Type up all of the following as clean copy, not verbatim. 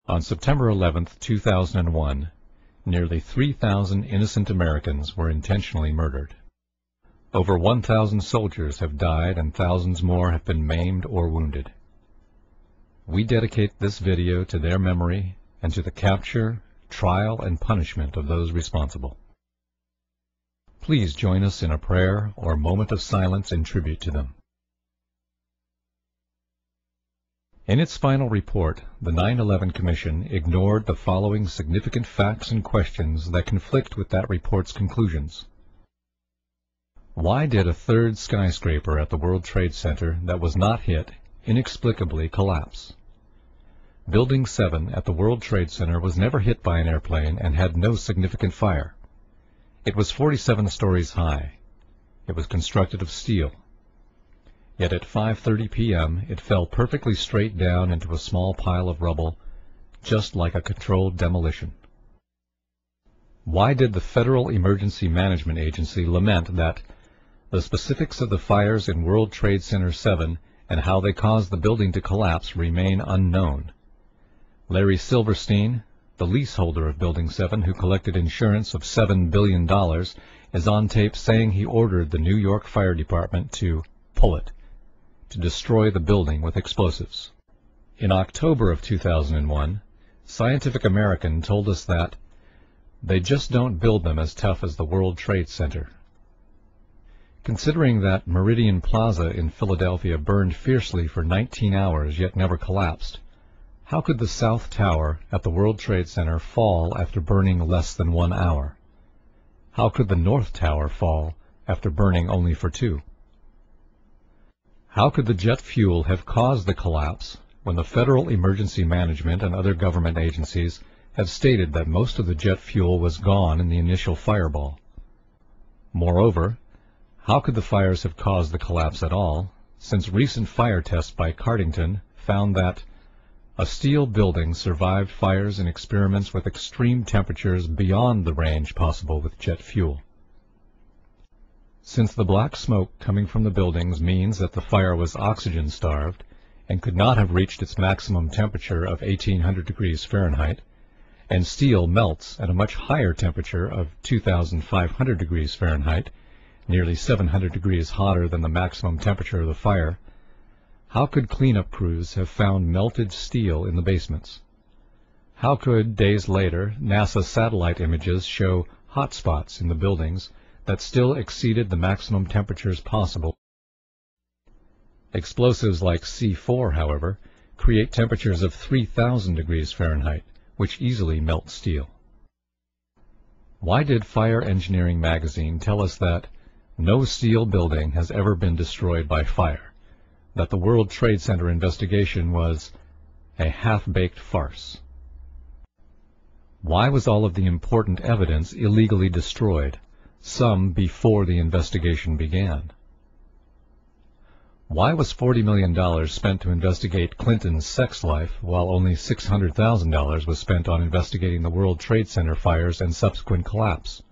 On September 11, 2001, nearly 3,000 innocent Americans were intentionally murdered. Over 1,000 soldiers have died and thousands more have been maimed or wounded. We dedicate this video to their memory and to the capture, trial, and punishment of those responsible. Please join us in a prayer or moment of silence in tribute to them. In its final report, the 9/11 Commission ignored the following significant facts and questions that conflict with that report's conclusions. Why did a third skyscraper at the World Trade Center that was not hit inexplicably collapse? Building 7 at the World Trade Center was never hit by an airplane and had no significant fire. It was 47 stories high. It was constructed of steel. Yet at 5:30 p.m. it fell perfectly straight down into a small pile of rubble, just like a controlled demolition. Why did the Federal Emergency Management Agency lament that the specifics of the fires in World Trade Center 7 and how they caused the building to collapse remain unknown? Larry Silverstein, the leaseholder of Building 7 who collected insurance of $7 billion, is on tape saying he ordered the New York Fire Department to pull it, to destroy the building with explosives. In October of 2001, Scientific American told us that they just don't build them as tough as the World Trade Center. Considering that Meridian Plaza in Philadelphia burned fiercely for 19 hours yet never collapsed, how could the South Tower at the World Trade Center fall after burning less than 1 hour? How could the North Tower fall after burning only for 2? How could the jet fuel have caused the collapse when the Federal Emergency Management and other government agencies have stated that most of the jet fuel was gone in the initial fireball? Moreover, how could the fires have caused the collapse at all, since recent fire tests by Cardington found that a steel building survived fires in experiments with extreme temperatures beyond the range possible with jet fuel? Since the black smoke coming from the buildings means that the fire was oxygen-starved and could not have reached its maximum temperature of 1,800 degrees Fahrenheit, and steel melts at a much higher temperature of 2,500 degrees Fahrenheit, nearly 700 degrees hotter than the maximum temperature of the fire, how could cleanup crews have found melted steel in the basements? How could, days later, NASA satellite images show hot spots in the buildings that still exceeded the maximum temperatures possible? Explosives like C4, however, create temperatures of 3,000 degrees Fahrenheit, which easily melt steel. Why did Fire Engineering magazine tell us that no steel building has ever been destroyed by fire, that the World Trade Center investigation was a half-baked farce? Why was all of the important evidence illegally destroyed, some before the investigation began? Why was $40 million spent to investigate Clinton's sex life while only $600,000 was spent on investigating the World Trade Center fires and subsequent collapse?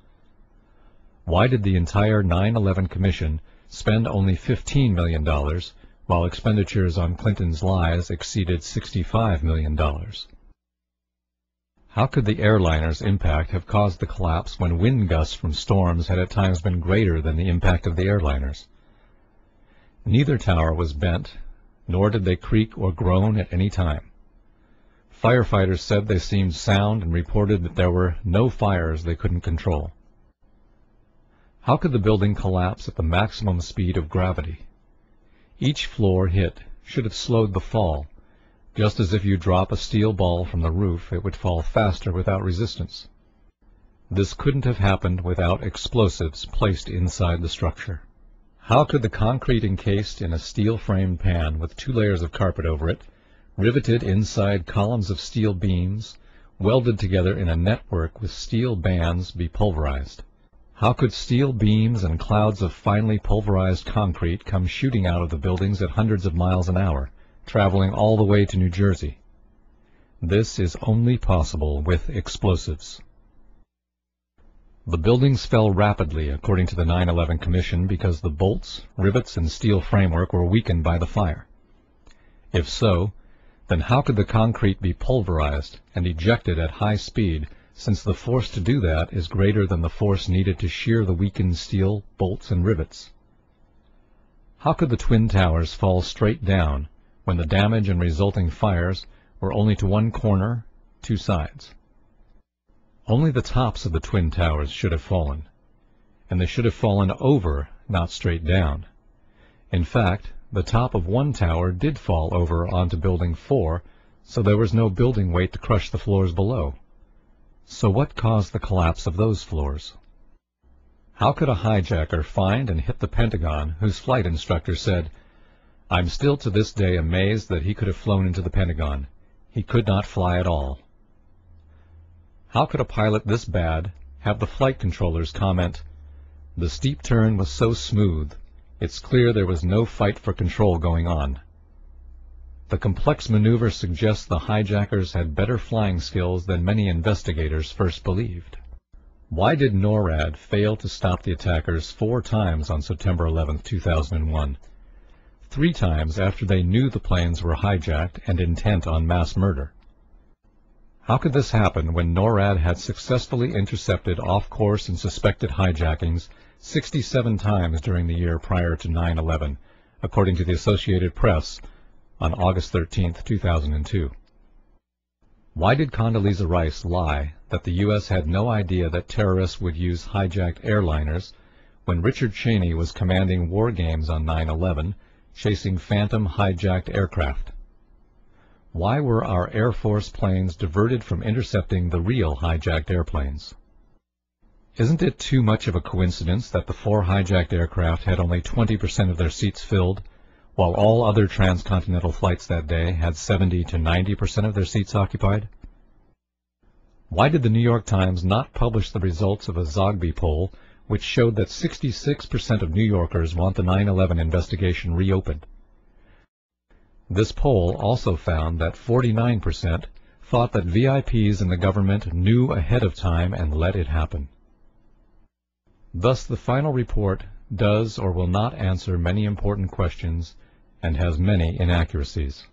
Why did the entire 9/11 Commission spend only $15 million while expenditures on Clinton's lies exceeded $65 million? How could the airliner's impact have caused the collapse when wind gusts from storms had at times been greater than the impact of the airliners? Neither tower was bent, nor did they creak or groan at any time. Firefighters said they seemed sound and reported that there were no fires they couldn't control. How could the building collapse at the maximum speed of gravity? Each floor hit should have slowed the fall, just as if you drop a steel ball from the roof, it would fall faster without resistance. This couldn't have happened without explosives placed inside the structure. How could the concrete encased in a steel-framed pan with 2 layers of carpet over it, riveted inside columns of steel beams, welded together in a network with steel bands, be pulverized? How could steel beams and clouds of finely pulverized concrete come shooting out of the buildings at hundreds of miles an hour, traveling all the way to New Jersey? This is only possible with explosives. The buildings fell rapidly, according to the 9/11 Commission, because the bolts, rivets, and steel framework were weakened by the fire. If so, Then how could the concrete be pulverized and ejected at high speed, since the force to do that is greater than the force needed to shear the weakened steel, bolts, and rivets? How could the twin towers fall straight down when the damage and resulting fires were only to one corner, two sides? Only the tops of the twin towers should have fallen, and they should have fallen over, not straight down. In fact, the top of one tower did fall over onto Building 4, so there was no building weight to crush the floors below. So what caused the collapse of those floors? How could a hijacker find and hit the Pentagon whose flight instructor said, "I'm still to this day amazed that he could have flown into the Pentagon. He could not fly at all"? How could a pilot this bad have the flight controllers comment, "The steep turn was so smooth, it's clear there was no fight for control going on"? The complex maneuver suggests the hijackers had better flying skills than many investigators first believed. Why did NORAD fail to stop the attackers 4 times on September 11, 2001, 3 times after they knew the planes were hijacked and intent on mass murder? How could this happen when NORAD had successfully intercepted off-course and suspected hijackings 67 times during the year prior to 9/11, according to the Associated Press on August 13, 2002? Why did Condoleezza Rice lie that the U.S. had no idea that terrorists would use hijacked airliners when Richard Cheney was commanding war games on 9/11, chasing phantom hijacked aircraft? Why were our Air Force planes diverted from intercepting the real hijacked airplanes? Isn't it too much of a coincidence that the 4 hijacked aircraft had only 20% of their seats filled, while all other transcontinental flights that day had 70 to 90% of their seats occupied? Why did the New York Times not publish the results of a Zogby poll which showed that 66% of New Yorkers want the 9/11 investigation reopened? This poll also found that 49% thought that VIPs in the government knew ahead of time and let it happen. Thus, the final report does or will not answer many important questions and has many inaccuracies.